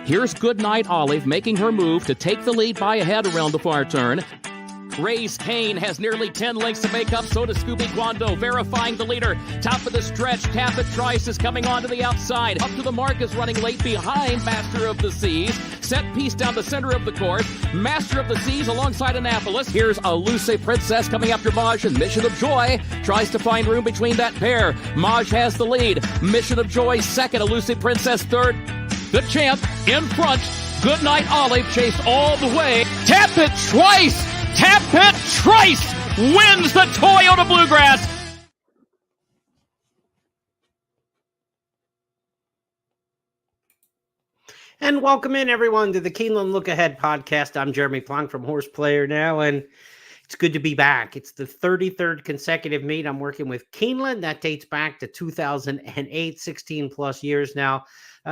Here's Goodnight Olive making her move to take the lead by a head around the far turn. Race Kane has nearly 10 lengths to make up, so does Scooby Guando, verifying the leader. Top of the stretch, Cabot Trice is coming onto the outside. Up to the mark is running late behind Master of the Seas. Set piece down the center of the course. Master of the Seas alongside Annapolis. Here's Elusive Princess coming after Maj, and Mission of Joy tries to find room between that pair. Maj has the lead. Mission of Joy second, Elusive Princess third. The champ in front. Goodnight Olive chased all the way. Cabot Trice! Cabot Trice wins the Toyota Bluegrass. And welcome in, everyone, to the Keeneland Look Ahead podcast. I'm Jeremy Plonk from Horse Player Now, and it's good to be back. It's the 33rd consecutive meet. I'm working with Keeneland. That dates back to 2008, 16 plus years now.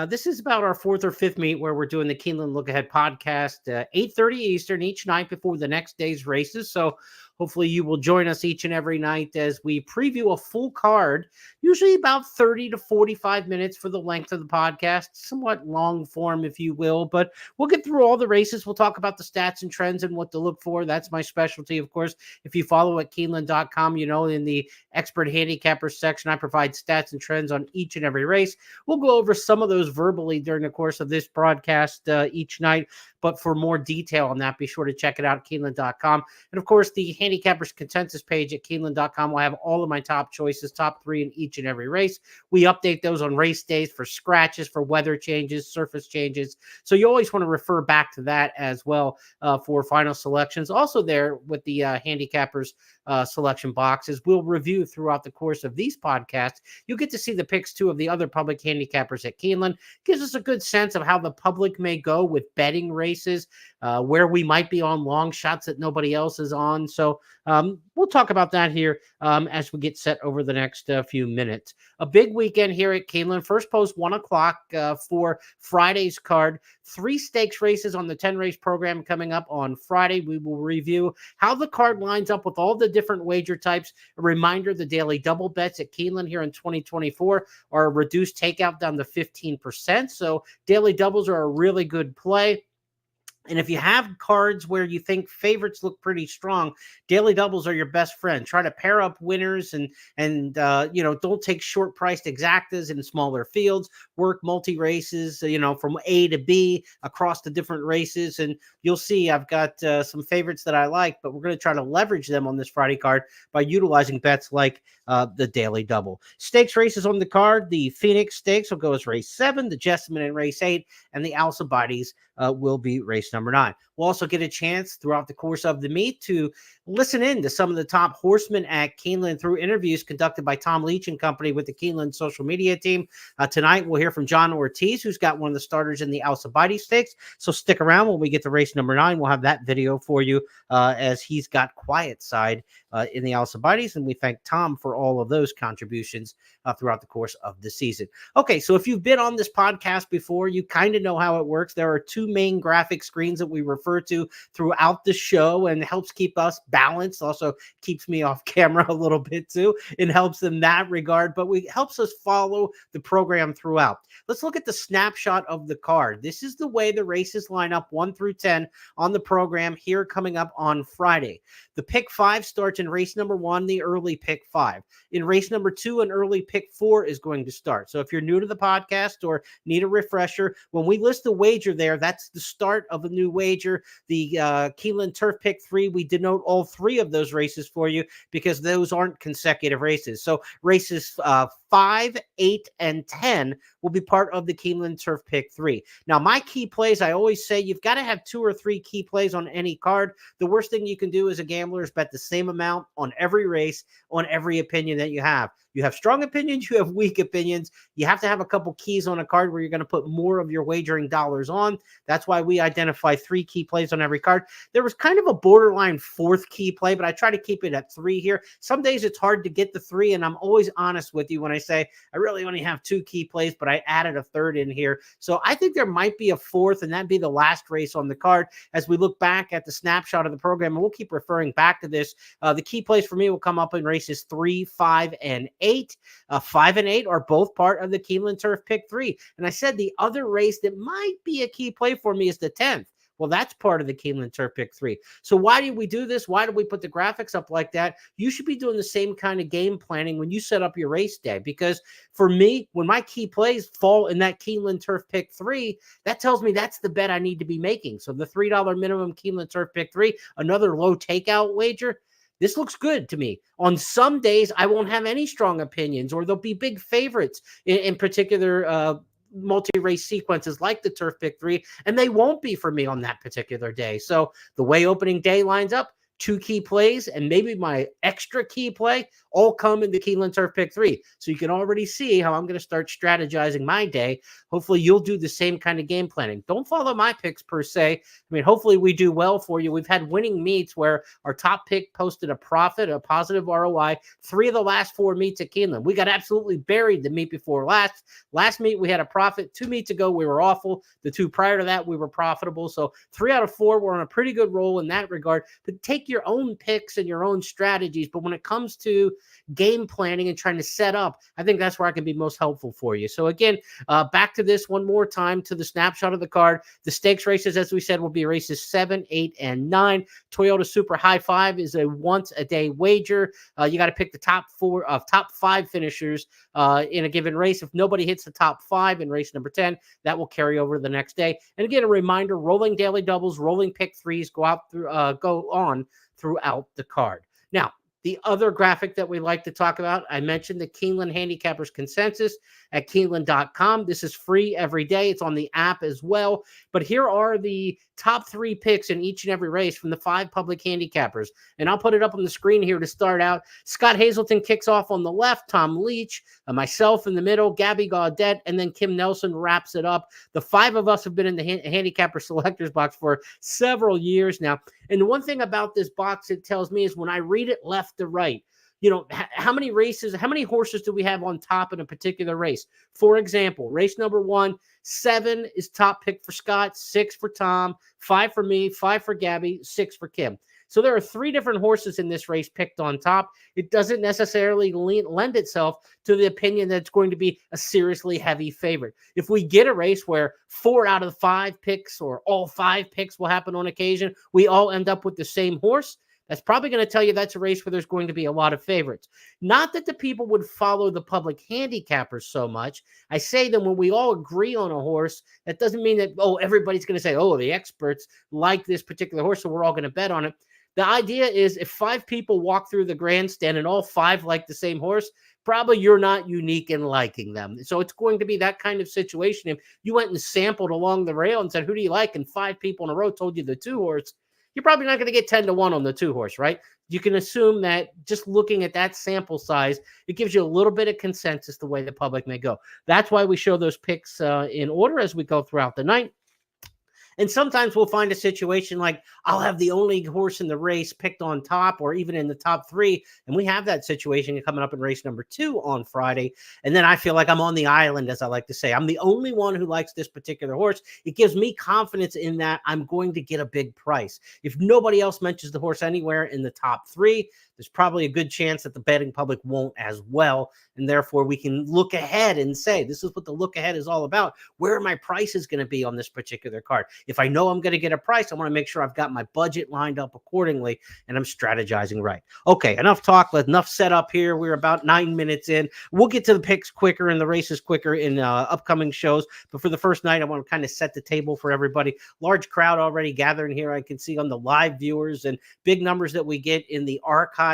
This is about our fourth or fifth meet where we're doing the Keeneland Look Ahead podcast, 8:30 Eastern each night before the next day's races. So hopefully you will join us each and every night as we preview a full card, usually about 30 to 45 minutes for the length of the podcast, somewhat long form, if you will, but we'll get through all the races. We'll talk about the stats and trends and what to look for. That's my specialty, of course. If you follow at Keeneland.com, you know, in the expert handicappers section, I provide stats and trends on each and every race. We'll go over some of those verbally during the course of this broadcast each night. But for more detail on that, be sure to check it out at Keeneland.com. And of course, the handicappers consensus page at Keeneland.com will have all of my top choices, top three in each and every race. We update those on race days for scratches, for weather changes, surface changes. So you always want to refer back to that as well for final selections. Also there with the handicappers selection boxes, we'll review throughout the course of these podcasts. You'll get to see the picks too of the other public handicappers at Keeneland. Gives us a good sense of how the public may go with betting races, where we might be on long shots that nobody else is on. So we'll talk about that here as we get set over the next few minutes. A big weekend here at Keeneland. First post 1 o'clock for Friday's card. 3 stakes races on the 10 race program coming up on Friday. We will review how the card lines up with all the different wager types. A reminder, the daily double bets at Keeneland here in 2024 are a reduced takeout down to 15%. So daily doubles are a really good play. And if you have cards where you think favorites look pretty strong, daily doubles are your best friend. Try to pair up winners and don't take short priced exactas in smaller fields. Work multi races, from A to B across the different races. And you'll see I've got some favorites that I like, but we're going to try to leverage them on this Friday card by utilizing bets like the daily double. Stakes races on the card. The Phoenix Stakes will go as race 7, the Jessamine in race 8, and the Alcibiades will be race number 9. We'll also get a chance throughout the course of the meet to listen in to some of the top horsemen at Keeneland through interviews conducted by Tom Leach and company with the Keeneland social media team. Tonight, we'll hear from John Ortiz, who's got one of the starters in the Alcibiades Stakes. So stick around when we get to race number 9. We'll have that video for you as he's got quiet side in the Alcibiades. And we thank Tom for all of those contributions throughout the course of the season. Okay, so if you've been on this podcast before, you kind of know how it works. There are 2 main graphic screens that we refer to throughout the show, and helps keep us balanced. Also keeps me off camera a little bit too. It helps in that regard, but it helps us follow the program throughout. Let's look at the snapshot of the card. This is the way the races line up 1 through 10 on the program here coming up on Friday. The pick 5 starts in race number 1, the early pick 5. In race number 2, an early pick 4 is going to start. So if you're new to the podcast or need a refresher, when we list the wager there, that's the start of a new wager. The Keeneland Turf Pick 3, we denote all 3 of those races for you because those aren't consecutive races. So races 5, 8, and 10 will be part of the Keeneland Turf Pick 3. Now, my key plays, I always say you've got to have 2 or 3 key plays on any card. The worst thing you can do as a gambler is bet the same amount on every race, on every opinion that you have. You have strong opinions, you have weak opinions. You have to have a couple keys on a card where you're going to put more of your wagering dollars on. That's why we identify 3 key plays on every card. There was kind of a borderline 4th key play, but I try to keep it at 3 here. Some days it's hard to get the 3, and I'm always honest with you when I I say I really only have 2 key plays, but I added a third in here. So I think there might be a fourth, and that'd be the last race on the card as we look back at the snapshot of the program. And we'll keep referring back to this. The key plays for me will come up in races 3, 5, and 8. 5 and 8 are both part of the Keeneland Turf Pick 3. And I said the other race that might be a key play for me is the 10th. Well, that's part of the Keeneland Turf Pick 3. So why do we do this? Why do we put the graphics up like that? You should be doing the same kind of game planning when you set up your race day. Because for me, when my key plays fall in that Keeneland Turf Pick 3, that tells me that's the bet I need to be making. So the $3 minimum Keeneland Turf Pick 3, another low takeout wager, this looks good to me. On some days, I won't have any strong opinions, or there'll be big favorites in particular multi-race sequences like the Turf Pick 3, and they won't be for me on that particular day. So the way opening day lines up, 2 key plays, and maybe my extra key play all come in the Keeneland Turf Pick 3. So you can already see how I'm going to start strategizing my day. Hopefully you'll do the same kind of game planning. Don't follow my picks per se. I mean, hopefully we do well for you. We've had winning meets where our top pick posted a profit, a positive ROI, 3 of the last 4 meets at Keeneland. We got absolutely buried the meet before last. Last meet we had a profit. 2 meets ago we were awful. The 2 prior to that we were profitable. So 3 out of 4 we're on a pretty good roll in that regard. But take your own picks and your own strategies. But when it comes to game planning and trying to set up, I think that's where I can be most helpful for you. So again, back to this one more time to the snapshot of the card. The stakes races, as we said, will be races 7, 8, and 9. Toyota Super High 5 is a once a day wager. You got to pick the top 5 finishers in a given race. If nobody hits the top 5 in race number 10, that will carry over the next day. And again, a reminder: rolling daily doubles, rolling pick 3s go on throughout the card. Now, the other graphic that we like to talk about, I mentioned the Keeneland Handicappers Consensus at Keeneland.com. This is free every day. It's on the app as well. But here are the top 3 picks in each and every race from the 5 public handicappers. And I'll put it up on the screen here to start out. Scott Hazelton kicks off on the left, Tom Leach, myself in the middle, Gabby Gaudet, and then Kim Nelson wraps it up. The 5 of us have been in the handicapper selectors box for several years now. And the one thing about this box it tells me is when I read it left to right, you know, how many horses do we have on top in a particular race? For example, race number 1, 7 is top pick for Scott, 6 for Tom, 5 for me, 5 for Gabby, 6 for Kim. So there are 3 different horses in this race picked on top. It doesn't necessarily lend itself to the opinion that it's going to be a seriously heavy favorite. If we get a race where 4 out of 5 picks or all 5 picks will happen on occasion, we all end up with the same horse, that's probably going to tell you that's a race where there's going to be a lot of favorites. Not that the people would follow the public handicappers so much. I say that when we all agree on a horse, that doesn't mean that, everybody's going to say, the experts like this particular horse, so we're all going to bet on it. The idea is if 5 people walk through the grandstand and all 5 like the same horse, probably you're not unique in liking them. So it's going to be that kind of situation. If you went and sampled along the rail and said, who do you like? And 5 people in a row told you the 2 horse, you're probably not going to get 10-1 on the 2 horse, right? You can assume that just looking at that sample size, it gives you a little bit of consensus the way the public may go. That's why we show those picks in order as we go throughout the night. And sometimes we'll find a situation like I'll have the only horse in the race picked on top or even in the top 3. And we have that situation coming up in race number 2 on Friday. And then I feel like I'm on the island, as I like to say. I'm the only one who likes this particular horse. It gives me confidence in that I'm going to get a big price. If nobody else mentions the horse anywhere in the top 3, there's probably a good chance that the betting public won't as well. And therefore, we can look ahead and say, this is what the look ahead is all about. Where are my prices going to be on this particular card? If I know I'm going to get a price, I want to make sure I've got my budget lined up accordingly and I'm strategizing right. Okay, enough talk. Enough setup here. We're about 9 minutes in. We'll get to the picks quicker and the races quicker in upcoming shows. But for the first night, I want to kind of set the table for everybody. Large crowd already gathering here. I can see on the live viewers and big numbers that we get in the archives.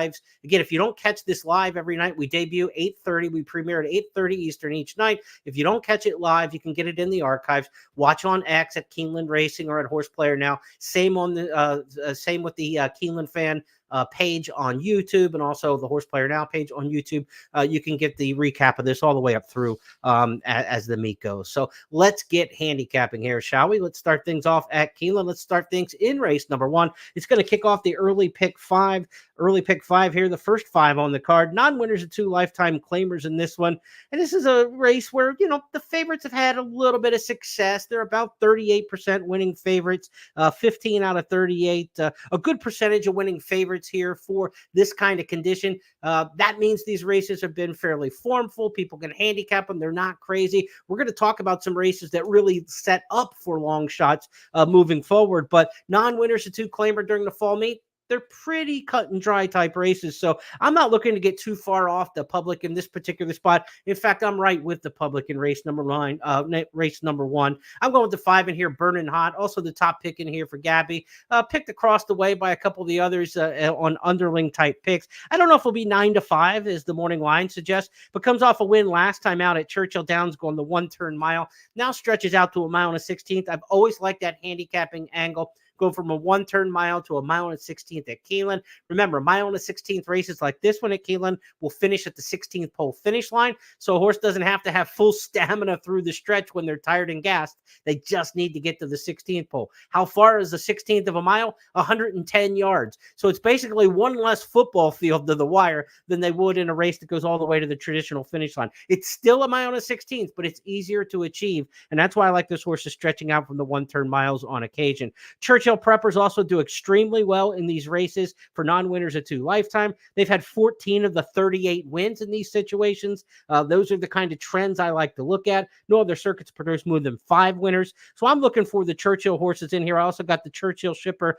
Again, if you don't catch this live every night, we debut 8:30. We premiere at 8:30 Eastern each night. If you don't catch it live, you can get it in the archives. Watch on X at Keeneland Racing or at Horse Player Now. Same on the same with the Keeneland fan page on YouTube and also the Horse Player Now page on YouTube. You can get the recap of this all the way up through as the meet goes. So let's get handicapping here, shall we? Let's start things off at Keeneland. Let's start things in race number 1. It's going to kick off the early pick 5. Early pick 5 here, the first 5 on the card. Non-winners and 2 lifetime claimers in this one. And this is a race where, the favorites have had a little bit of success. They're about 38% winning favorites, 15 out of 38. A good percentage of winning favorites here for this kind of condition. That means these races have been fairly formful. People can handicap them. They're not crazy. We're going to talk about some races that really set up for long shots moving forward. But non-winners and 2 claimer during the fall meet, they're pretty cut and dry type races. So I'm not looking to get too far off the public in this particular spot. In fact, I'm right with the public in race number 1. I'm going with the 5 in here, Burning Hot. Also the top pick in here for Gabby. Picked across the way by a couple of the others on underling type picks. I don't know if it'll be 9-5 as the morning line suggests, but comes off a win last time out at Churchill Downs going the 1-turn mile. Now stretches out to a mile and a 16th. I've always liked that handicapping angle. Go from a 1-turn mile to a mile and 16th at Keeneland. Remember, a mile and a 16th races like this one at Keeneland will finish at the 16th pole finish line. So a horse doesn't have to have full stamina through the stretch when they're tired and gassed. They just need to get to the 16th pole. How far is the 16th of a mile? 110 yards. So it's basically one less football field to the wire than they would in a race that goes all the way to the traditional finish line. It's still a mile and a 16th, but it's easier to achieve. And that's why I like this horse is stretching out from the 1-turn miles on occasion. Churchill Preppers also do extremely well in these races for non-winners of 2 lifetime. They've had 14 of the 38 wins in these situations. Those are the kind of trends I like to look at. No other circuits produce more than 5 winners. So I'm looking for the Churchill horses in here. I also got the Churchill shipper,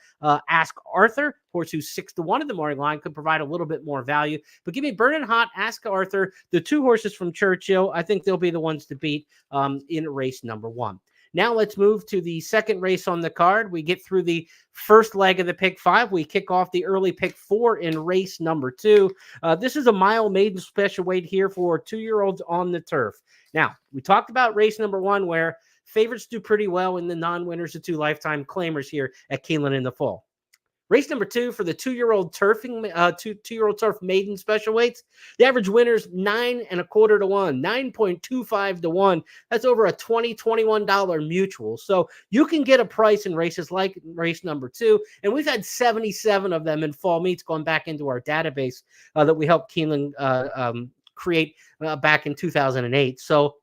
Ask Arthur, horse who's 6-1 in the morning line, could provide a little bit more value. But give me Burning Hot, Ask Arthur, the 2 horses from Churchill. I think they'll be the ones to beat in race number 1. Now let's move to the second race on the card. We get through the first leg of the pick 5. We kick off the early pick 4 in race number 2. This is a mile maiden special weight here for 2-year-olds on the turf. Now, we talked about race number 1 where favorites do pretty well in the non-winners of 2 lifetime claimers here at Keeneland in the fall. Race number 2 for the 2-year-old two-year-old turf maiden special weights. The average winner is 9.25 to 1, 9.25 to 1. That's over a $21 mutual. So you can get a price in races like race number 2. And we've had 77 of them in fall meets going back into our database that we helped Keeneland create back in 2008. So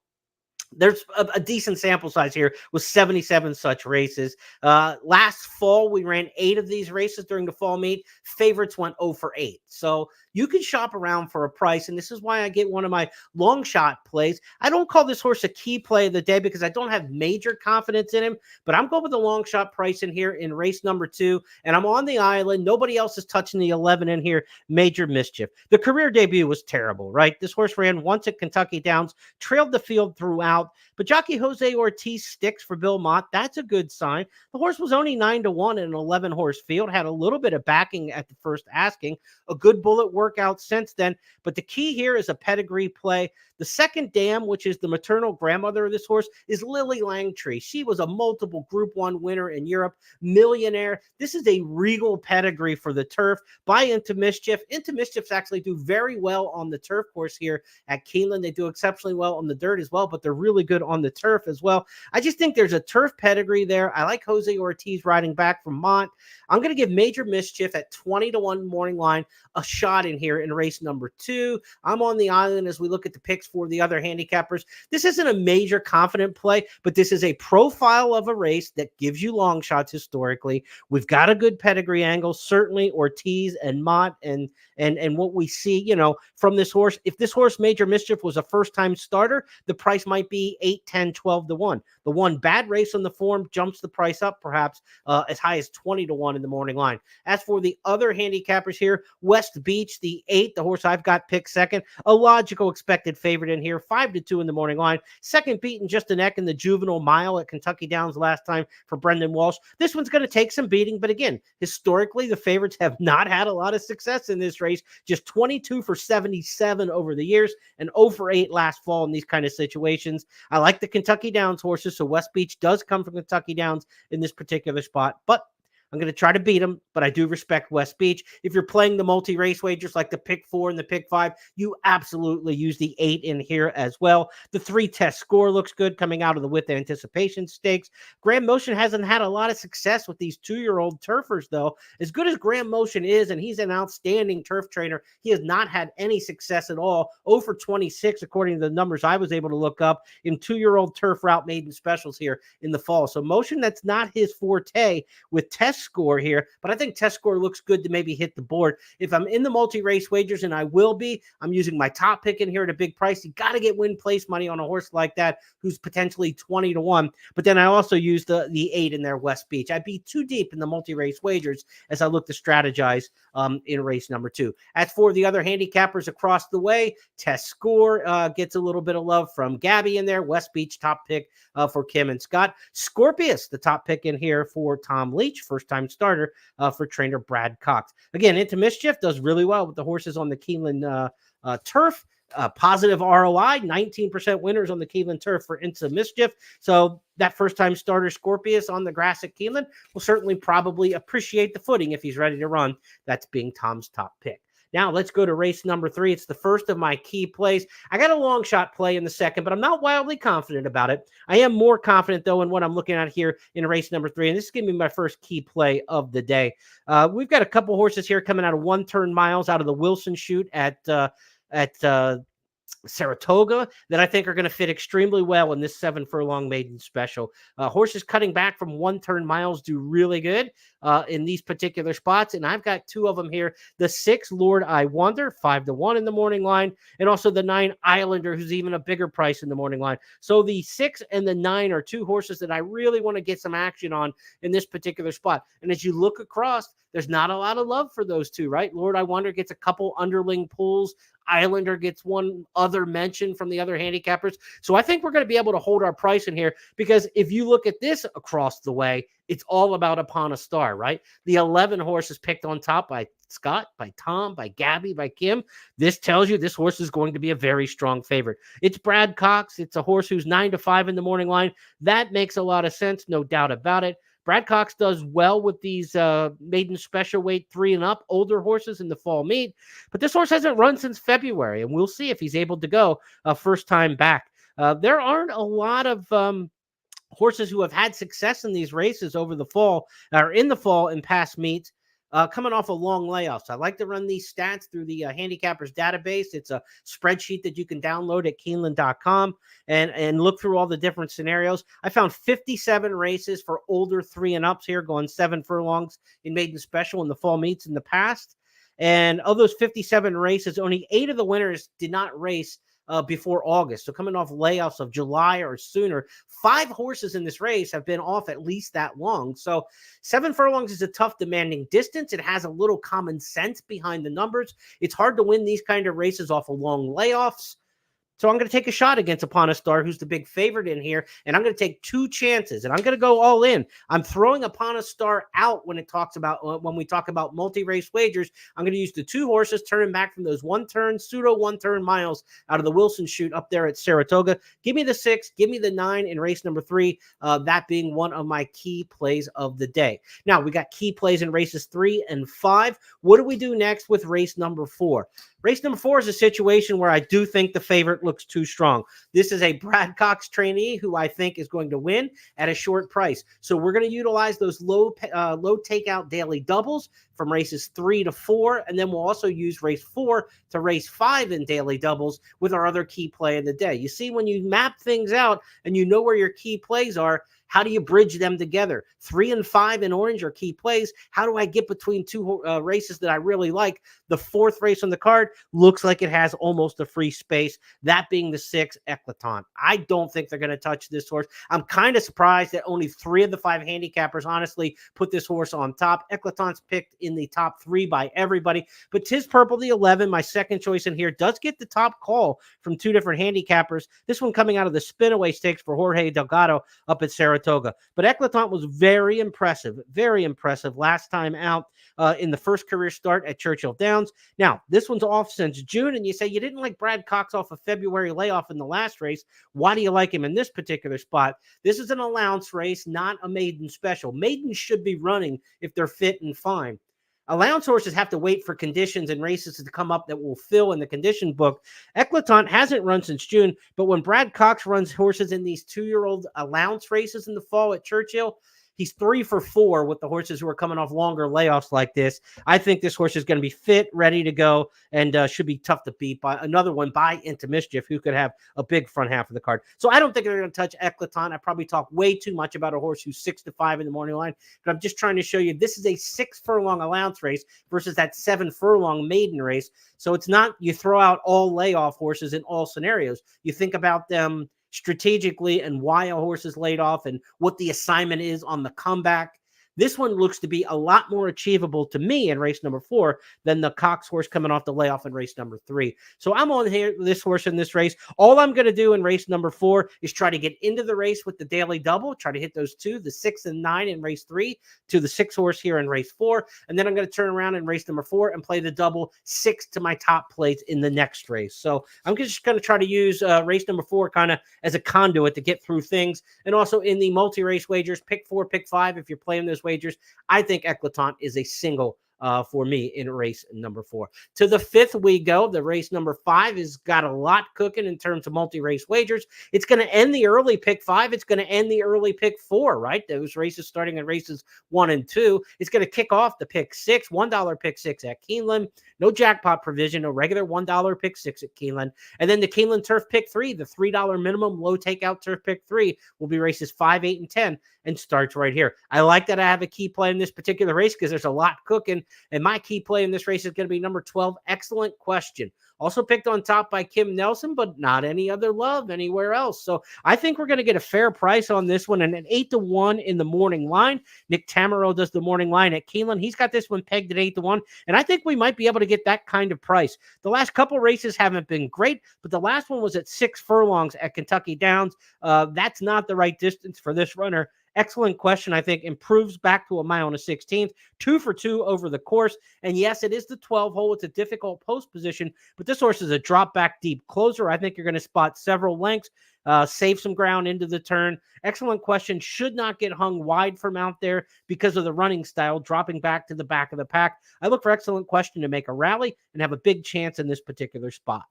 there's a decent sample size here with 77 such races. Last fall, we ran 8 of these races during the fall meet. Favorites went 0 for 8. So you can shop around for a price, and this is why I get one of my long shot plays. I don't call this horse a key play of the day because I don't have major confidence in him, but I'm going with the long shot price in here in race number 2, and I'm on the island. Nobody else is touching the 11 in here. Major Mischief. The career debut was terrible, right? This horse ran once at Kentucky Downs, trailed the field throughout, but jockey Jose Ortiz sticks for Bill Mott. That's a good sign. The horse was only 9-1 in an 11-horse field, had a little bit of backing at the first asking, a good bullet workout since then. But the key here is a pedigree play. The second dam, which is the maternal grandmother of this horse, is Lily Langtree. She was a multiple Group 1 winner in Europe, millionaire. This is a regal pedigree for the turf. Buy Into Mischief. Into Mischiefs actually do very well on the turf course here at Keeneland. They do exceptionally well on the dirt as well, but they're really good on the turf as well. I just think there's a turf pedigree there. I like Jose Ortiz riding back from Mont. I'm going to give Major Mischief at 20-1 morning line a shot in here in race number 2. I'm on the island as we look at the picks for the other handicappers. This isn't a major confident play, but this is a profile of a race that gives you long shots historically. We've got a good pedigree angle, certainly Ortiz and Mott and what we see, from this horse. If this horse, Major Mischief, was a first-time starter, the price might be 8, 10, 12 to 1. The one bad race on the form jumps the price up perhaps as high as 20 to 1 in the morning line. As for the other handicappers here, West Beach, the 8, the horse I've got picked second, a logical expected favorite in here, 5 to 2 in the morning line. Second beaten just a neck in the juvenile mile at Kentucky Downs last time for Brendan Walsh. This one's going to take some beating, but again, historically, the favorites have not had a lot of success in this race, just 22 for 77 over the years and 0 for 8 last fall in these kind of situations. I like the Kentucky Downs horses, so West Beach does come from Kentucky Downs in this particular spot, but I'm going to try to beat him, but I do respect West Beach. If you're playing the multi-race wagers like the pick 4 and the pick 5, you absolutely use the 8 in here as well. The 3 test score looks good coming out of the with anticipation stakes. Graham Motion hasn't had a lot of success with these 2-year-old turfers, though. As good as Graham Motion is, and he's an outstanding turf trainer, he has not had any success at all. 0 for 26, according to the numbers I was able to look up in 2-year-old turf route maiden specials here in the fall. So Motion, that's not his forte with test score here, but I think test score looks good to maybe hit the board. If I'm in the multi-race wagers, and I will be, I'm using my top pick in here at a big price. You got to get win place money on a horse like that who's potentially 20 to 1. But then I also use the 8 in there, West Beach. I'd be too deep in the multi-race wagers as I look to strategize in race number 2. As for the other handicappers across the way, test score gets a little bit of love from Gabby in there. West Beach top pick for Kim and Scott. Scorpius, the top pick in here for Tom Leach, first-time starter for trainer Brad Cox. Again, Into Mischief does really well with the horses on the Keeneland turf. Positive ROI, 19% winners on the Keeneland turf for Into Mischief. So that first-time starter Scorpius on the grass at Keeneland will certainly probably appreciate the footing if he's ready to run. That's being Tom's top pick. Now let's go to race number 3. It's the first of my key plays. I got a long shot play in the second, but I'm not wildly confident about it. I am more confident, though, in what I'm looking at here in race number 3, and this is going to be my first key play of the day. We've got a couple horses here coming out of 1-turn miles out of the Wilson chute at Saratoga that I think are going to fit extremely well in this 7 furlong maiden special. Horses cutting back from 1-turn miles do really good in these particular spots, and I've got 2 of them here. The 6 Lord I Wonder, 5 to 1 in the morning line, and also the 9 Islander, who's even a bigger price in the morning line. So the 6 and the 9 are 2 horses that I really want to get some action on in this particular spot. And as you look across, there's not a lot of love for those 2, right? Lord I Wonder gets a couple underling pulls. Islander gets one other mention from the other handicappers. So I think we're going to be able to hold our price in here, because if you look at this across the way, it's all about Upon a Star, right? The 11 horses picked on top by Scott, by Tom, by Gabby, by Kim. This tells you this horse is going to be a very strong favorite. It's Brad Cox. It's a horse who's 9 to 5 in the morning line. That makes a lot of sense, no doubt about it. Brad Cox does well with these maiden special weight 3 and up older horses in the fall meet, but this horse hasn't run since February, and we'll see if he's able to go first time back. There aren't a lot of horses who have had success in these races over the fall, or in the fall in past meets, coming off of long layoffs. I like to run these stats through the Handicappers database. It's a spreadsheet that you can download at Keeneland.com and look through all the different scenarios. I found 57 races for older 3 and ups here, going 7 furlongs in maiden special in the fall meets in the past. And of those 57 races, only 8 of the winners did not race before August. So coming off layoffs of July or sooner, 5 horses in this race have been off at least that long. So 7 furlongs is a tough, demanding distance. It has a little common sense behind the numbers. It's hard to win these kind of races off of long layoffs. So I'm going to take a shot against Upon a Star, who's the big favorite in here, and I'm going to take 2 chances, and I'm going to go all in. I'm throwing Upon a Star out when we talk about multi-race wagers. I'm going to use the 2 horses turning back from those pseudo 1-turn miles out of the Wilson chute up there at Saratoga. Give me the 6, give me the 9 in race number 3, that being one of my key plays of the day. Now, we got key plays in races 3 and 5. What do we do next with race number 4? Race number 4 is a situation where I do think the favorite looks too strong. This is a Brad Cox trainee who I think is going to win at a short price. So we're going to utilize those low takeout daily doubles from races 3 to 4, and then we'll also use race 4 to race 5 in daily doubles with our other key play of the day. You see, when you map things out and you know where your key plays are, how do you bridge them together? 3 and 5 in orange are key plays. How do I get between 2 races that I really like? The 4th race on the card looks like it has almost a free space, that being the 6 Eclatant. I don't think they're going to touch this horse. I'm kind of surprised that only 3 of the 5 handicappers honestly put this horse on top. Eclatant's picked in in the top 3 by everybody. But Tis Purple, the 11, my second choice in here, does get the top call from 2 different handicappers. This one coming out of the Spinaway Stakes for Jorge Delgado up at Saratoga. But Eclatant was very impressive last time out in the first career start at Churchill Downs. Now, this one's off since June, and you say you didn't like Brad Cox off a February layoff in the last race. Why do you like him in this particular spot? This is an allowance race, not a maiden special. Maidens should be running if they're fit and fine. Allowance horses have to wait for conditions and races to come up that will fill in the condition book. Eclatant hasn't run since June, but when Brad Cox runs horses in these 2-year-old allowance races in the fall at Churchill, he's 3 for 4 with the horses who are coming off longer layoffs like this. I think this horse is going to be fit, ready to go, and should be tough to beat by another one by Into Mischief, who could have a big front half of the card. So I don't think they're going to touch Eclatant. I probably talk way too much about a horse who's 6 to 5 in the morning line, but I'm just trying to show you this is a 6 furlong allowance race versus that 7 furlong maiden race. So it's not you throw out all layoff horses in all scenarios. You think about them strategically and why a horse is laid off and what the assignment is on the comeback. This one looks to be a lot more achievable to me in race number 4 than the Cox horse coming off the layoff in race number 3. So I'm on here, this horse in this race. All I'm going to do in race number 4 is try to get into the race with the daily double, try to hit those 2, the 6 and 9 in race 3 to the 6 horse here in race 4. And then I'm going to turn around in race number 4 and play the double 6 to my top plates in the next race. So I'm just going to try to use race number 4 kind of as a conduit to get through things. And also in the multi-race wagers, pick 4, pick 5. If you're playing those wagers, I think Eclatant is a single for me in race number 4. To the 5th we go. The race number 5 has got a lot cooking in terms of multi-race wagers. It's going to end the early pick 5. It's going to end the early pick 4, right? Those races starting in races 1 and 2. It's going to kick off the pick 6, $1 pick 6 at Keeneland. No jackpot provision, no regular $1 pick 6 at Keeneland. And then the Keeneland Turf pick 3, the $3 minimum low takeout Turf pick 3 will be races 5, 8, and 10 and starts right here. I like that I have a key play in this particular race because there's a lot cooking. And my key play in this race is going to be number 12, Excellent Question. Also picked on top by Kim Nelson, but not any other love anywhere else. So I think we're going to get a fair price on this one. And an 8-1 in the morning line. Nick Tamaro does the morning line at Keeneland. He's got this one pegged at 8-1. And I think we might be able to get that kind of price. The last couple races haven't been great, but the last one was at 6 furlongs at Kentucky Downs. That's not the right distance for this runner. Excellent Question, I think, improves back to a mile and a 16th, 2 for 2 over the course. And yes, it is the 12 hole. It's a difficult post position, but this horse is a drop back deep closer. I think you're going to spot several lengths, save some ground into the turn. Excellent Question should not get hung wide from out there because of the running style, dropping back to the back of the pack. I look for Excellent Question to make a rally and have a big chance in this particular spot.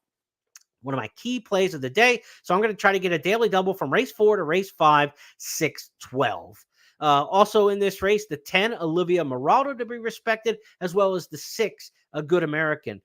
One of my key plays of the day. So I'm going to try to get a daily double from race 4 to race 5, 6, 12. Also in this race, the 10, Olivia Morado to be respected, as well as the 6, A Good American.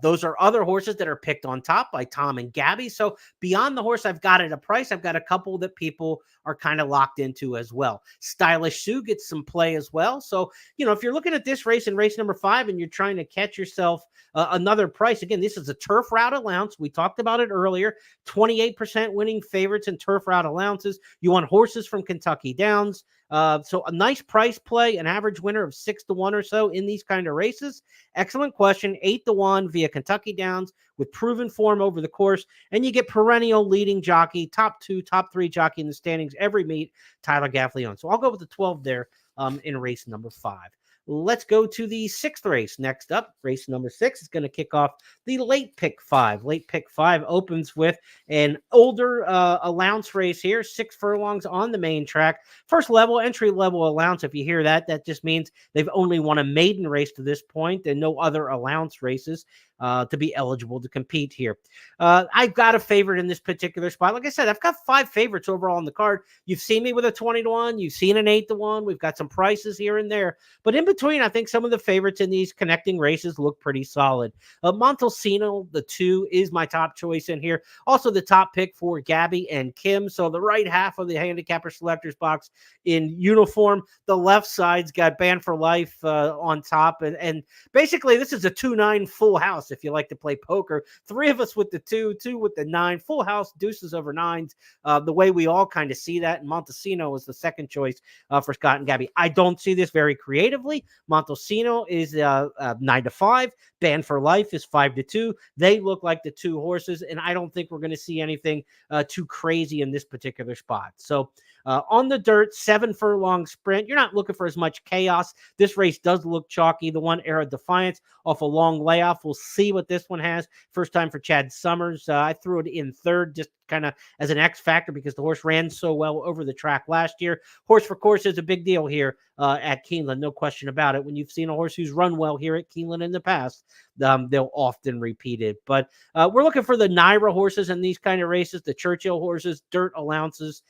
Those are other horses that are picked on top by Tom and Gabby. So beyond the horse I've got at a price, I've got a couple that people are kind of locked into as well. Stylish Sue gets some play as well. So, if you're looking at this race in race number 5 and you're trying to catch yourself another price, again, this is a turf route allowance. We talked about it earlier, 28% winning favorites in turf route allowances. You want horses from Kentucky Downs. So a nice price play, an average winner of 6-1 or so in these kind of races. Excellent Question, 8-1 via Kentucky Downs with proven form over the course. And you get perennial leading jockey, top 2, top 3 jockey in the standings every meet, Tyler Gaffleon. So I'll go with the 12 there in race number 5. Let's go to the 6th race. Next up, race number 6 is going to kick off the late pick 5. Late pick 5 opens with an older allowance race here, 6 furlongs on the main track. First level, entry level allowance. If you hear that, that just means they've only won a maiden race to this point and no other allowance races to be eligible to compete here. I've got a favorite in this particular spot. Like I said, I've got 5 favorites overall on the card. You've seen me with a 20-1. You've seen an 8-1. We've got some prices here and there. But in between, I think some of the favorites in these connecting races look pretty solid. Montesino, the 2, is my top choice in here. Also the top pick for Gabby and Kim. So the right half of the handicapper selectors box in uniform. The left side's got Band for Life on top. And basically, this is a 2-9 full house. house. If you like to play poker, 3 of us with the 2, 2 with the 9, full house, deuces over 9s. The way we all kind of see that. And Montesino is the second choice for Scott and Gabby. I don't see this very creatively. Montesino is 9-5. Band for Life is 5-2. They look like the 2 horses, and I don't think we're going to see anything too crazy in this particular spot. So on the dirt, 7 furlong sprint. You're not looking for as much chaos. This race does look chalky. The one, Era Defiance, off a long layoff. We'll see what this one has. First time for Chad Summers. I threw it in third just kind of as an X factor because the horse ran so well over the track last year. Horse for course is a big deal here at Keeneland, no question about it. When you've seen a horse who's run well here at Keeneland in the past, they'll often repeat it. But we're looking for the Naira horses in these kind of races, the Churchill horses, dirt allowances.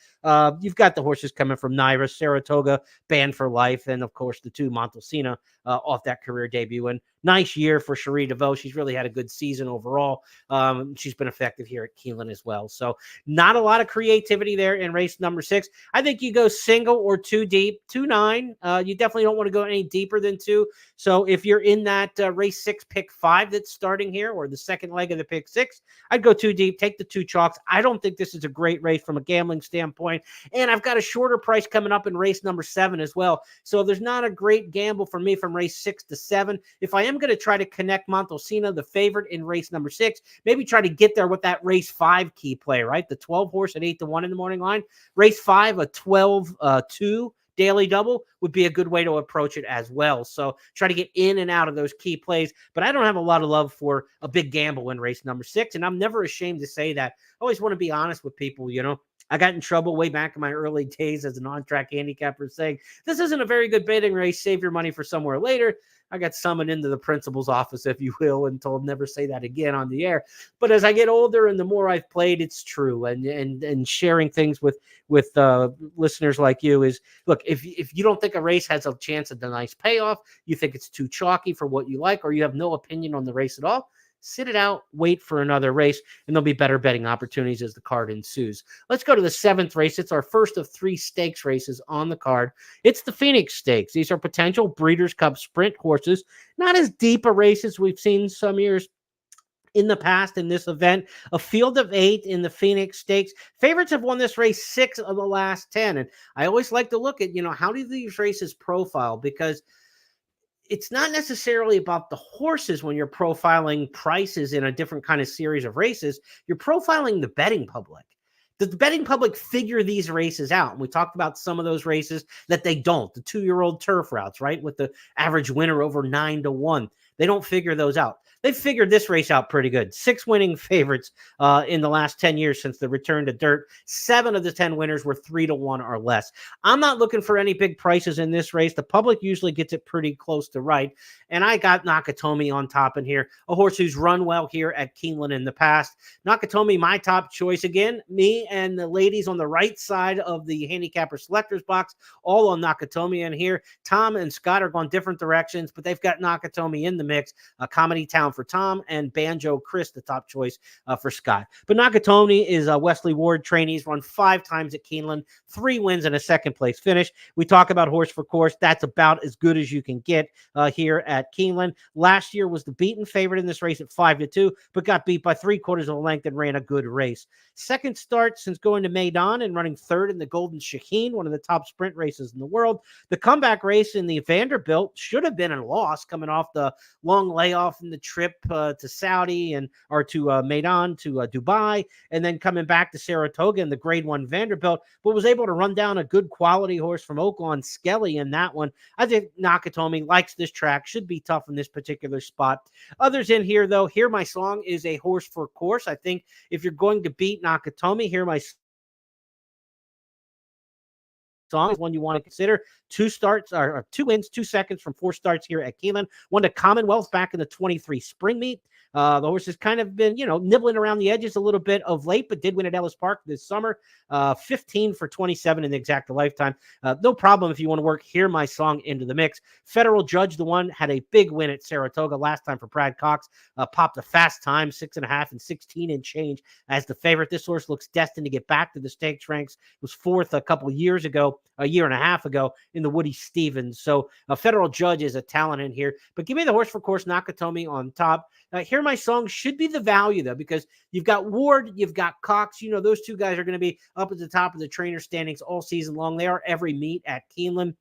You've got the horses coming from Naira, Saratoga, Band for Life, and of course the 2 Montesina off that career debut. And nice year for Cherie DeVoe. She's really had a good season overall. She's been effective here at Keeneland as well. So not a lot of creativity there in race number 6. I think you go single or 2 deep, 2-9. You definitely don't want to go any deeper than 2. So if you're in that race 6, pick 5 that's starting here, or the second leg of the pick 6, I'd go 2 deep, take the 2 chalks. I don't think this is a great race from a gambling standpoint. And I've got a shorter price coming up in race number 7 as well. So there's not a great gamble for me from race 6 to 7. If I am going to try to connect Montesina, the favorite in race number 6, maybe try to get there with that race 5 key play, right? The 12 horse at 8-1 in the morning line. Race 5, a 12-2 daily double would be a good way to approach it as well. So try to get in and out of those key plays. But I don't have a lot of love for a big gamble in race number 6. And I'm never ashamed to say that. I always want to be honest with people, you know. I got in trouble way back in my early days as an on-track handicapper saying, this isn't a very good betting race. Save your money for somewhere later. I got summoned into the principal's office, if you will, and told never say that again on the air. But as I get older and the more I've played, it's true. And sharing things with listeners like you is, look, if you don't think a race has a chance at a nice payoff, you think it's too chalky for what you like, or you have no opinion on the race at all, sit it out, wait for another race, and there'll be better betting opportunities as the card ensues. Let's go to the 7th race. It's our first of 3 stakes races on the card. It's the Phoenix Stakes. These are potential Breeders' Cup sprint horses. Not as deep a race as we've seen some years in the past in this event. A field of 8 in the Phoenix Stakes. Favorites have won this race 6 of the last 10. And I always like to look at, how do these races profile? Because it's not necessarily about the horses when you're profiling prices in a different kind of series of races. You're profiling the betting public. Does the betting public figure these races out? And we talked about some of those races that they don't. The 2-year-old turf routes, right? With the average winner over 9-1. They don't figure those out. They figured this race out pretty good. 6 winning favorites in the last 10 years since the return to dirt. 7 of the 10 winners were 3-1 or less. I'm not looking for any big prices in this race. The public usually gets it pretty close to right. And I got Nakatomi on top in here, a horse who's run well here at Keeneland in the past. Nakatomi, my top choice again. Me and the ladies on the right side of the handicapper selectors box, all on Nakatomi in here. Tom and Scott are going different directions, but they've got Nakatomi in the mix. Comedy Town for Tom, and Banjo Chris, the top choice for Scott. But Nakatomi is a Wesley Ward trainee. He's run 5 times at Keeneland, 3 wins and a second place finish. We talk about horse for course. That's about as good as you can get here at Keeneland. Last year was the beaten favorite in this race at 5-2, but got beat by 3/4 of a length and ran a good race. Second start since going to Maidan and running 3rd in the Golden Shaheen, one of the top sprint races in the world. The comeback race in the Vanderbilt should have been a loss coming off the long layoff in the trip to Saudi or to Maidan to Dubai, and then coming back to Saratoga in the Grade 1 Vanderbilt, but was able to run down a good quality horse from Oaklawn, Skelly, in that one. I think Nakatomi likes this track, should be tough in this particular spot. Others in here, though, Hear My Song is a horse for course. I think if you're going to beat Nakatomi, Hear My Song is one you want to consider. 2 starts or 2 wins, 2 seconds from 4 starts here at Keeneland. Won the Commonwealth back in the 23 spring meet. The horse has kind of been, nibbling around the edges a little bit of late, but did win at Ellis Park this summer. 15 for 27 in the exact lifetime. No problem if you want to work Hear My Song into the mix. Federal Judge, the one, had a big win at Saratoga last time for Brad Cox. Popped a fast time, 6.5 and 16 and change as the favorite. This horse looks destined to get back to the stakes ranks. It was 4th a couple years ago ago, a year and a half ago in the Woody Stevens. So a Federal Judge is a talent in here. But give me the horse for course Nakatomi on top. Hear My Song should be the value, though, because you've got Ward, you've got Cox. You know, those two guys are going to be up at the top of the trainer standings all season long. They are every meet at Keeneland.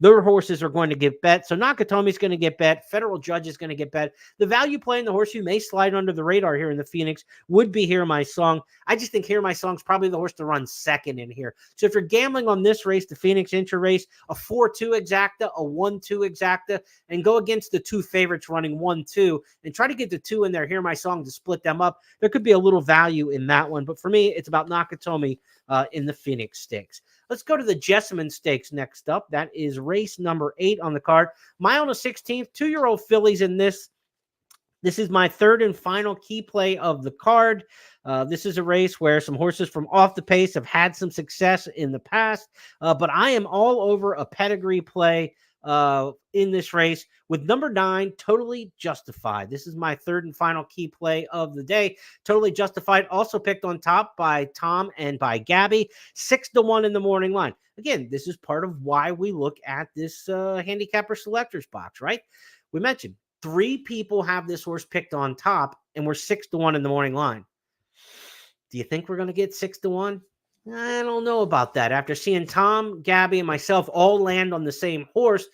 Their horses are going to get bet. So Nakatomi's going to get bet. Federal Judge is going to get bet. The value play in the horse who may slide under the radar here in the Phoenix would be Hear My Song. I just think Hear My Song is probably the horse to run second in here. So if you're gambling on this race, the Phoenix Intra race, a 4-2 exacta, a 1-2 exacta, and go against the two favorites running 1-2 and try to get the two in there, Hear My Song, to split them up, there could be a little value in that one. But for me, it's about Nakatomi in the Phoenix Stakes. Let's go to the Jessamine Stakes next up. That is race number 8 on the card. Mile and a 16th, 2-year-old fillies in this. This is my third and final key play of the card. This is a race where some horses from off the pace have had some success in the past, but I am all over a pedigree play in this race with number 9, Totally Justified. This is my third and final key play of the day. Totally Justified, also picked on top by Tom and by Gabby, 6-1 in the morning line. Again, this is part of why we look at this handicapper selectors box, right? We mentioned 3 people have this horse picked on top, and we're 6-1 in the morning line. Do you think we're going to get 6-1? I don't know about that. After seeing Tom, Gabby, and myself all land on the same horse,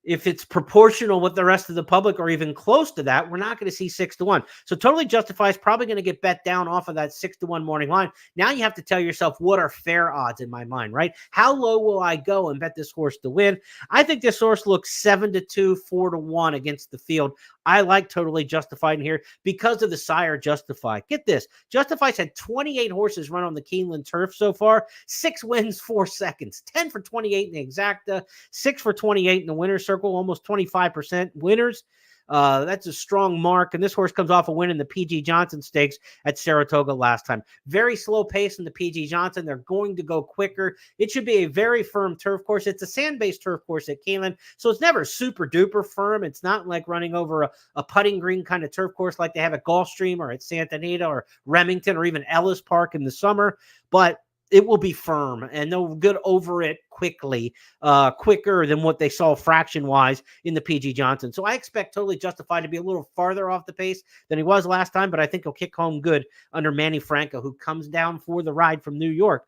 if it's proportional with the rest of the public or even close to that, we're not going to see 6-1. So Totally Justified is probably going to get bet down off of that 6-1 morning line. Now you have to tell yourself, what are fair odds in my mind, right? How low will I go and bet this horse to win? I think this horse looks 7-2, 4-1 against the field. I like Totally Justified in here because of the sire Justify. Get this. Justify's had 28 horses run on the Keeneland turf so far. 6 wins, 4 seconds. 10 for 28 in the exacta. 6 for 28 in the winner's circle. Almost 25% winners. That's a strong mark. And this horse comes off a win in the P.G. Johnson Stakes at Saratoga last time. Very slow pace in the P.G. Johnson. They're going to go quicker. It should be a very firm turf course. It's a sand-based turf course at Keeneland, so it's never super duper firm. It's not like running over a putting green kind of turf course like they have at Gulfstream or at Santa Anita or Remington or even Ellis Park in the summer. But it will be firm, and they'll get over it quickly, quicker than what they saw fraction-wise in the P.G. Johnson. So I expect Totally Justified to be a little farther off the pace than he was last time, but I think he'll kick home good under Manny Franco, who comes down for the ride from New York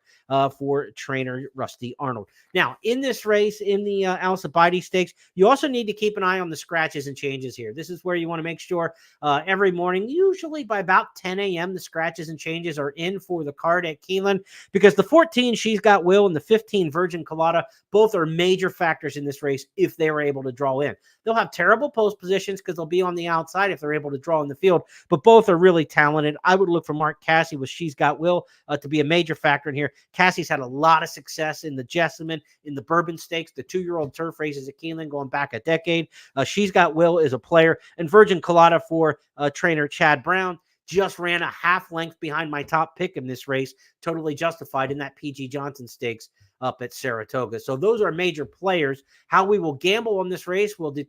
for trainer Rusty Arnold. Now, in this race, in the Alcibiades Stakes, you also need to keep an eye on the scratches and changes here. This is where you want to make sure every morning, usually by about 10 a.m., the scratches and changes are in for the card at Keeneland, because the 14 She's Got Will and the 15 Virgin Colada, both are major factors in this race if they were able to draw in. They'll have terrible post positions because they'll be on the outside if they're able to draw in the field, but both are really talented. I would look for Mark Casse with She's Got Will to be a major factor in here. Casse's had a lot of success in the Jessamine, in the Bourbon Stakes, the 2-year-old turf races at Keeneland going back a decade. She's Got Will is a player, and Virgin Colada for trainer Chad Brown just ran a half length behind my top pick in this race, Totally Justified, in that P.G. Johnson Stakes up at Saratoga. So those are major players. How we will gamble on this race will be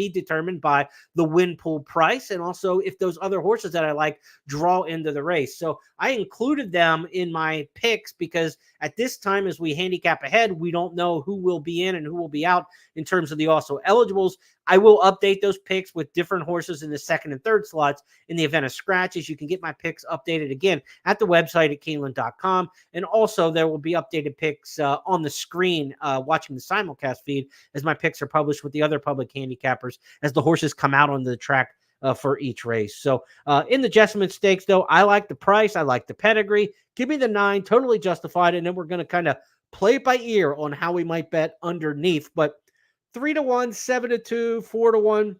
determined by the win pool price, and also if those other horses that I like draw into the race. So I included them in my picks because at this time, as we handicap ahead, we don't know who will be in and who will be out in terms of the also eligibles. I will update those picks with different horses in the second and third slots in the event of scratches. You can get my picks updated again at the website at Keeneland.com. And also there will be updated picks on the screen watching the simulcast feed as my picks are published with the other public handicappers as the horses come out onto the track for each race. So in the Jessamine Stakes, though, I like the price. I like the pedigree. Give me the 9, Totally Justified. And then we're going to kind of play it by ear on how we might bet underneath. But 3-1, 7-2, 4-1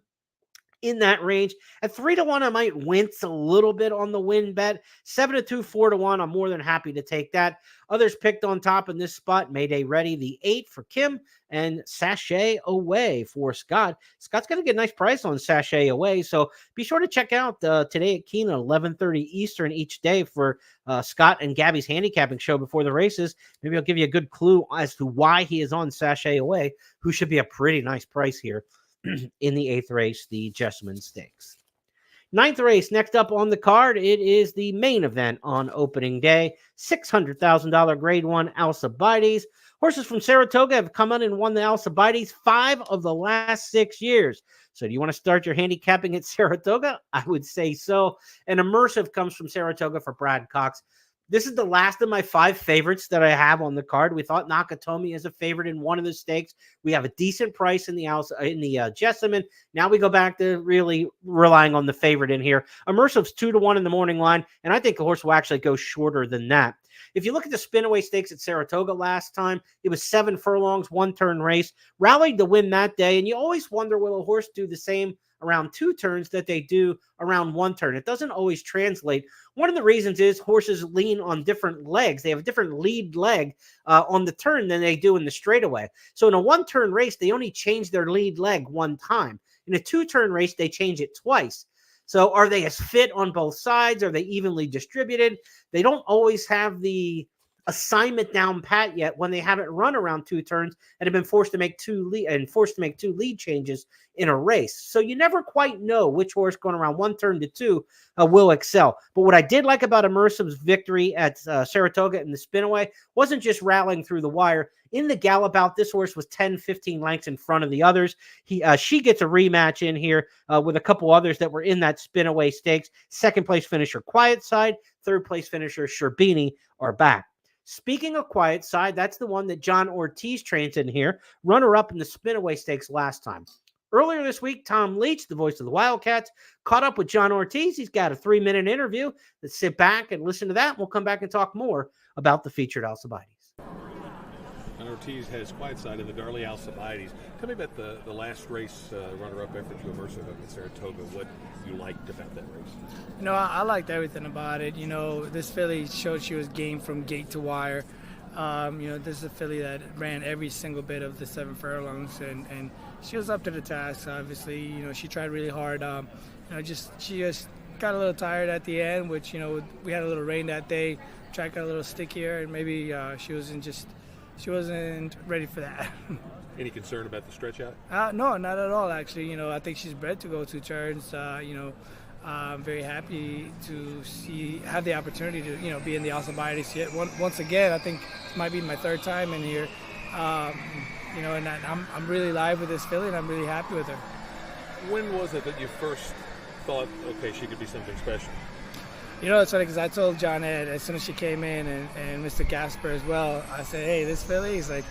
in that range. At 3-1, I might wince a little bit on the win bet. 7-2, 4-1, I'm more than happy to take that. Others picked on top in this spot: Mayday Ready, the 8 for Kim, and Sachet Away for Scott. Scott's going to get a nice price on Sachet Away, so be sure to check out today at Keeneland, 11:30 Eastern each day for Scott and Gabby's handicapping show before the races. Maybe I'll give you a good clue as to why he is on Sachet Away, who should be a pretty nice price here in the 8th race, the Jessamine Stakes. 9th race, next up on the card, it is the main event on opening day. $600,000 Grade 1 Alcibiades. Horses from Saratoga have come in and won the Alcibiades 5 of the last 6 years. So do you want to start your handicapping at Saratoga? I would say so. And Immersive comes from Saratoga for Brad Cox. This is the last of my 5 favorites that I have on the card. We thought Nakatomi is a favorite in one of the stakes. We have a decent price in the Jessamine. Now we go back to really relying on the favorite in here. Immersive's 2-1 in the morning line, and I think the horse will actually go shorter than that. If you look at the Spinaway Stakes at Saratoga last time, it was 7 furlongs, 1-turn race, rallied to win that day, and you always wonder, will a horse do the same around 2 turns that they do around 1 turn? It doesn't always translate. One of the reasons is horses lean on different legs. They have a different lead leg on the turn than they do in the straightaway. So in a 1-turn race, they only change their lead leg 1 time. In a 2-turn race, they change it twice. So are they as fit on both sides? Are they evenly distributed? They don't always have the assignment down pat yet when they haven't run around 2 turns and have been forced to make 2 lead changes in a race. So you never quite know which horse going around 1 turn to 2 will excel. But what I did like about Immersive's victory at Saratoga in the Spinaway wasn't just rallying through the wire. In the gallop out, this horse was 10-15 lengths in front of the others. She gets a rematch in here with a couple others that were in that Spinaway Stakes. Second place finisher Quiet Side, third place finisher Sherbini are back. Speaking of Quiet Side, that's the one that John Ortiz trains in here, runner-up in the Spinaway Stakes last time. Earlier this week, Tom Leach, the voice of the Wildcats, caught up with John Ortiz. He's got a 3-minute interview. Let's sit back and listen to that, and we'll come back and talk more about the featured Alcibiades. And Ortiz has Quiet Side in the Darley Alcibiades. Tell me about the last race, runner-up effort to Immersive up in Saratoga. What you liked about that race? You know, I liked everything about it. You know, this filly showed she was game from gate to wire. You know, this is a filly that ran every single bit of the 7 furlongs, and she was up to the task. Obviously, you know, she tried really hard. You know, she just got a little tired at the end, which, you know, we had a little rain that day. Track got a little stickier, and maybe she wasn't ready for that. Any concern about the stretch out? No, not at all, actually. You know, I think she's bred to go 2 turns. You know, I'm very happy to have the opportunity to, you know, be in the Alcibiades yet. Once again, I think it might be my 3rd time in here. You know, and I'm really live with this filly, and I'm really happy with her. When was it that you first thought, okay, she could be something special? You know, it's funny because I told John Ed as soon as she came in, and Mr. Gasper as well. I said, "Hey, this filly," he's like,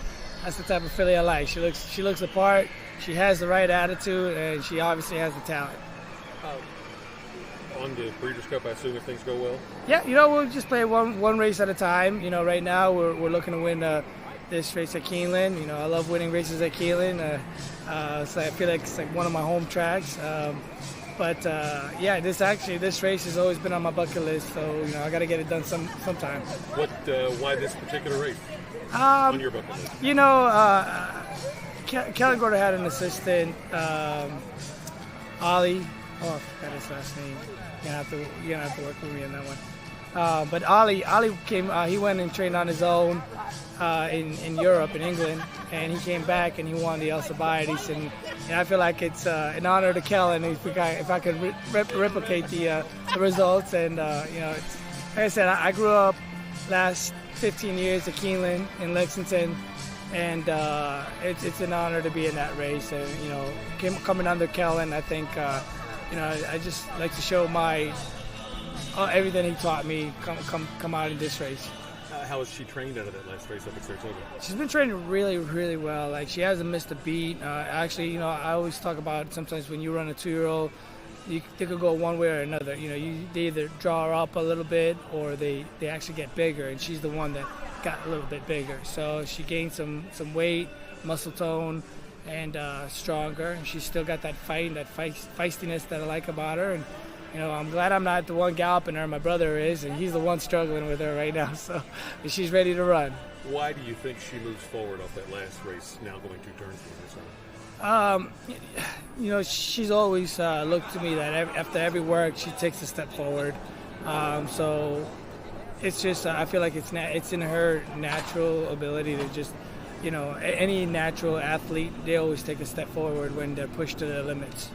"That's the type of filly I like. She looks the part. She has the right attitude, and she obviously has the talent." On the Breeders' Cup, I assume, if things go well? Yeah, you know, we'll just play one race at a time. You know, right now we're looking to win this race at Keeneland. You know, I love winning races at Keeneland. So I feel like it's like one of my home tracks. But yeah, this race has always been on my bucket list. So, you know, I got to get it done sometime. Why this particular race on your bucket list? You know, Kellen Gorder had an assistant, Ollie. Oh, I forgot his last name. You're gonna have to work with me on that one. But Ollie came. He went and trained on his own in Europe, in England, and he came back and he won the Alcibiades. And I feel like it's an honor to Kellen if I could replicate the results. And you know, like I said, I grew up last 15 years at Keeneland in Lexington, and it's an honor to be in that race. And you know, coming under Kellen, I think. You know, I just like to show my everything he taught me come out in this race. How was she trained out of that last race up at Saratoga? She's been trained really, really well. Like, she hasn't missed a beat. Actually, you know, I always talk about sometimes when you run a 2-year-old, they could go one way or another. You know, they either draw her up a little bit or they actually get bigger, and she's the one that got a little bit bigger. So she gained some weight, muscle tone, and stronger. And she's still got that fight and that feistiness that I like about her. And you know, I'm glad I'm not the one galloping her. My brother is, and he's the one struggling with her right now. So she's ready to run. Why do you think she moves forward off that last race, now going 2 turns for herself? You know, she's always looked to me that after every work, she takes a step forward. So it's just, I feel like it's in her natural ability to just, you know, any natural athlete, they always take a step forward when they're pushed to their limits.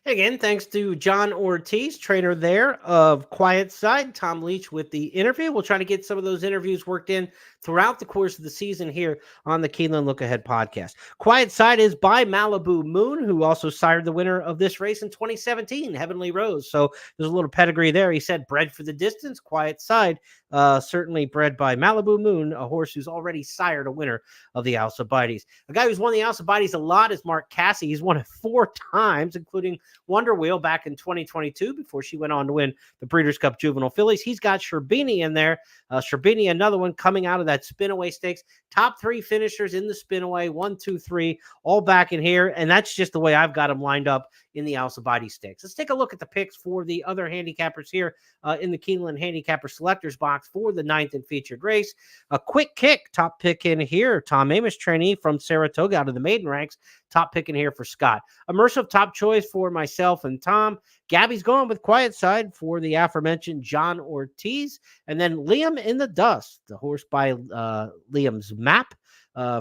Again, thanks to John Ortiz, trainer there of Quiet Side. Tom Leach with the interview. We'll try to get some of those interviews worked in throughout the course of the season here on the Keeneland Look Ahead podcast. Quiet Side is by Malibu Moon, who also sired the winner of this race in 2017, Heavenly Rose. So there's a little pedigree there. He said, bred for the distance, Quiet Side, certainly bred by Malibu Moon, a horse who's already sired a winner of the Alcibiades. A guy who's won the Alcibiades a lot is Mark Casse. He's won it 4 times, including Wonder Wheel back in 2022 before she went on to win the Breeders' Cup Juvenile Fillies. He's got Sherbini in there. Sherbini, another one coming out of that Spinaway Stakes. Top 3 finishers in the Spinaway, 1, 2, 3, all back in here. And that's just the way I've got them lined up in the Alcibiades Stakes. Let's take a look at the picks for the other handicappers here in the Keeneland Handicapper Selectors box for the 9th and featured race. A quick kick, top pick in here. Tom Amos, trainee from Saratoga out of the maiden ranks. Top pick in here for Scott. Immersive top choice for myself and Tom. Gabby's going with Quiet Side for the aforementioned John Ortiz. And then Liam in the Dust, the horse by Liam's map.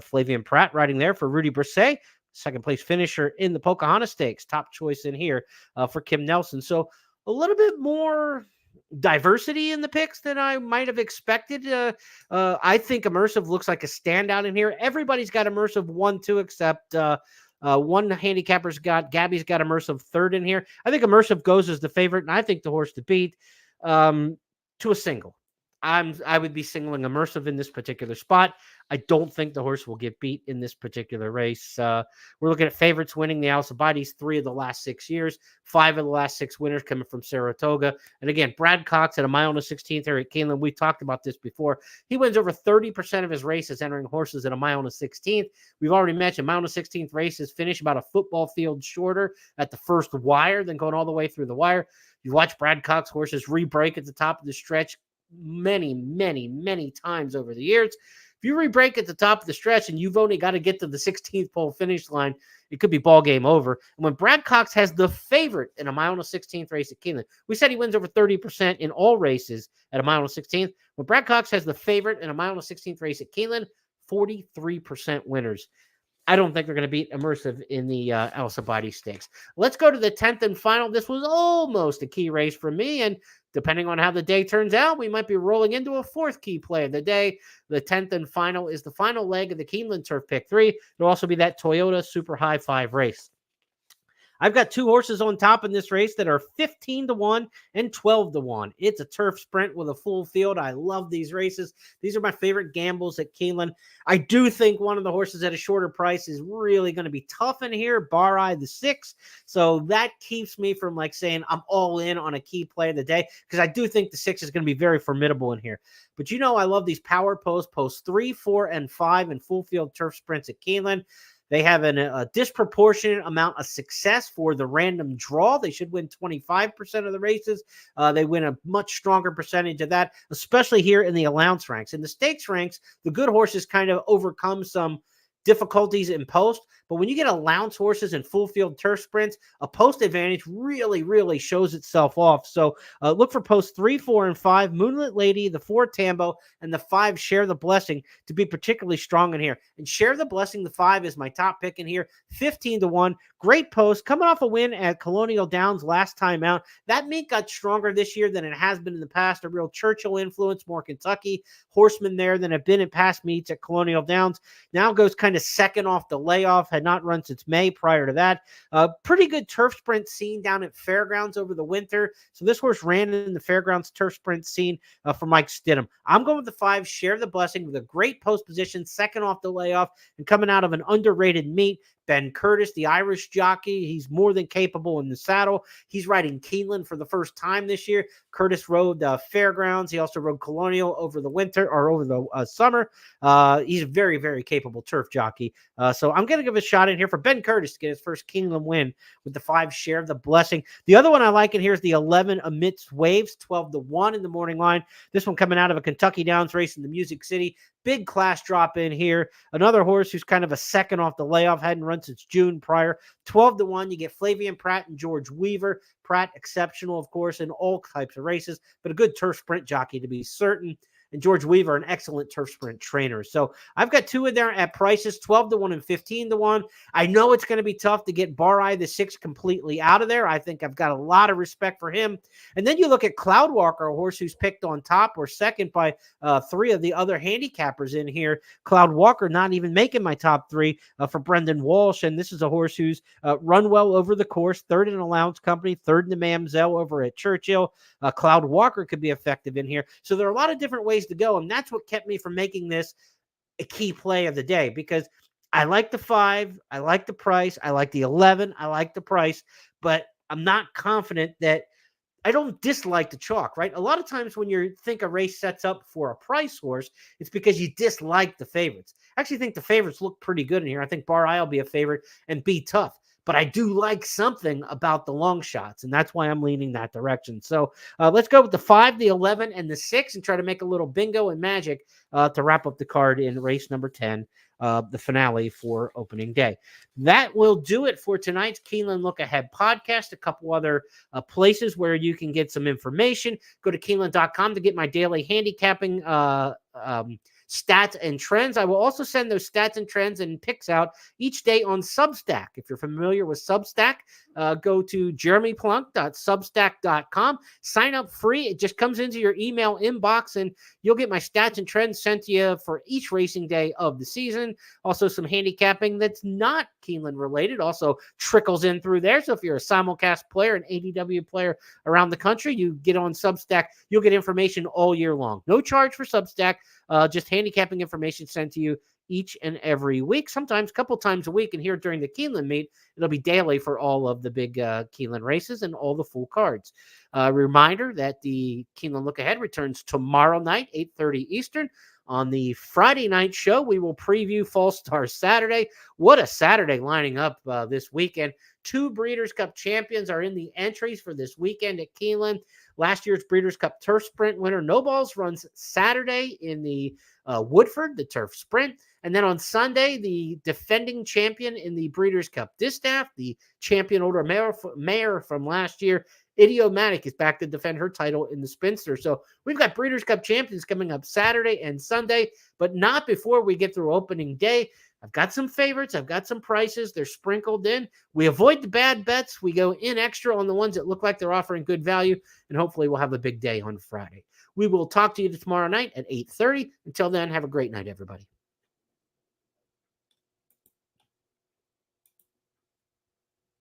Flavian Pratt riding there for Rudy Brisset. Second place finisher in the Pocahontas Stakes. Top choice in here for Kim Nelson. So a little bit more diversity in the picks than I might have expected. I think Immersive looks like a standout in here. Everybody's got Immersive 1, 2, except one handicapper's got, Gabby's got Immersive 3rd in here. I think Immersive goes as the favorite, and I think the horse to beat to a single. I would be singling Immersive in this particular spot. I don't think the horse will get beat in this particular race. We're looking at favorites winning the Alcibiades 3 of the last 6 years, 5 of the last 6 winners coming from Saratoga. And again, Brad Cox at a mile and a 16th here at Keeneland. We talked about this before. He wins over 30% of his races entering horses at a mile and a 16th. We've already mentioned mile and a 16th races finish about a football field shorter at the first wire than going all the way through the wire. You watch Brad Cox horses re-break at the top of the stretch many, many, many times over the years. If you re-break at the top of the stretch and you've only got to get to the 16th pole finish line, it could be ball game over. And when Brad Cox has the favorite in a mile and a 16th race at Keeneland, we said he wins over 30% in all races at a mile and a 16th. When Brad Cox has the favorite in a mile and a 16th race at Keeneland, 43% winners. I don't think they're going to beat Immersive in the Alcibiades Stakes. Let's go to the 10th and final. This was almost a key race for me, and depending on how the day turns out, we might be rolling into a 4th key play of the day. The 10th and final is the final leg of the Keeneland Turf Pick 3. It'll also be that Toyota Super High 5 race. I've got 2 horses on top in this race that are 15-1 and 12-1. It's a turf sprint with a full field. I love these races. These are my favorite gambles at Keeneland. I do think one of the horses at a shorter price is really going to be tough in here, Bar Eye the 6. So that keeps me from saying I'm all in on a key play of the day, because I do think the 6 is going to be very formidable in here. But I love these power posts 3, 4, and 5 in full field turf sprints at Keeneland. They have a disproportionate amount of success for the random draw. They should win 25% of the races. They win a much stronger percentage of that, especially here in the allowance ranks. In the stakes ranks, the good horses kind of overcome some difficulties in post. But when you get allowance horses in full field turf sprints, a post advantage really, really shows itself off. So look for posts 3, 4, and 5, Moonlit Lady, the 4 Tambo, and the 5 Share the Blessing to be particularly strong in here. And Share the Blessing, the 5, is my top pick in here, 15-1. Great post, coming off a win at Colonial Downs last time out. That meet got stronger this year than it has been in the past. A real Churchill influence, more Kentucky horsemen there than have been in past meets at Colonial Downs. Now goes kind of second off the layoff, had not run since May prior to that. Pretty good turf sprint scene down at Fairgrounds over the winter. So this horse ran in the Fairgrounds turf sprint scene for Mike Stidham. I'm going with the 5, Share the Blessing, with a great post position, second off the layoff, and coming out of an underrated meet. Ben Curtis, the Irish jockey, he's more than capable in the saddle. He's riding Keeneland for the first time this year. Curtis rode Fairgrounds. He also rode Colonial over the winter or over the summer. He's a very, very capable turf jockey. So I'm going to give a shot in here for Ben Curtis to get his first Keeneland win with the 5, Share the Blessing. The other one I like in here is the 11, Amidst Waves, 12-1 in the morning line. This one coming out of a Kentucky Downs race in the Music City. Big class drop in here. Another horse who's kind of a second off the layoff, hadn't run since June prior. 12-1. You get Flavian Pratt and George Weaver. Pratt, exceptional, of course, in all types of races, but a good turf sprint jockey to be certain. and George Weaver, an excellent turf sprint trainer. So I've got 2 in there at prices 12-1 and 15-1. I know it's going to be tough to get Bar Eye the 6 completely out of there. I think I've got a lot of respect for him. And then you look at Cloudwalker, a horse who's picked on top or second by 3 of the other handicappers in here. Cloudwalker not even making my top 3 for Brendan Walsh. And this is a horse who's run well over the course, 3rd in Allowance Company, 3rd in the Mamzelle over at Churchill. Cloudwalker could be effective in here. So there are a lot of different ways to go. And that's what kept me from making this a key play of the day, because I like the 5, I like the price, I like the 11, I like the price, but I'm not confident that I don't dislike the chalk, right? A lot of times when you think a race sets up for a price horse, it's because you dislike the favorites. I actually think the favorites look pretty good in here. I think Bar Eye will be a favorite and be tough. But I do like something about the long shots, and that's why I'm leaning that direction. So let's go with the 5, the 11, and the 6 and try to make a little bingo and magic to wrap up the card in race number 10, the finale for opening day. That will do it for tonight's Keeneland Look Ahead podcast. A couple other places where you can get some information. Go to Keeneland.com to get my daily handicapping stats and trends. I will also send those stats and trends and picks out each day on Substack. If you're familiar with Substack, go to jeremyplonk.substack.com. Sign up free. It just comes into your email inbox, and you'll get my stats and trends sent to you for each racing day of the season. Also, some handicapping that's not Keeneland related also trickles in through there. So if you're a simulcast player, an ADW player around the country, you get on Substack, you'll get information all year long. No charge for Substack, just handicapping information sent to you each and every week, sometimes a couple times a week. And here during the Keeneland meet, it'll be daily for all of the big Keeneland races and all the full cards. Reminder that the Keeneland Look Ahead returns tomorrow night, 8:30 Eastern. On the Friday night show, we will preview Fall Star Saturday. What a Saturday lining up this weekend. 2 Breeders' Cup champions are in the entries for this weekend at Keeneland. Last year's Breeders' Cup Turf Sprint winner, No Balls, runs Saturday in the Woodford, the Turf Sprint. And then on Sunday, the defending champion in the Breeders' Cup Distaff, the champion older mare from last year, Idiomatic, is back to defend her title in the Spinster. So we've got Breeders' Cup champions coming up Saturday and Sunday, but not before we get through opening day. I've got some favorites. I've got some prices. They're sprinkled in. We avoid the bad bets. We go in extra on the ones that look like they're offering good value, and hopefully we'll have a big day on Friday. We will talk to you tomorrow night at 8:30. Until then, have a great night, everybody.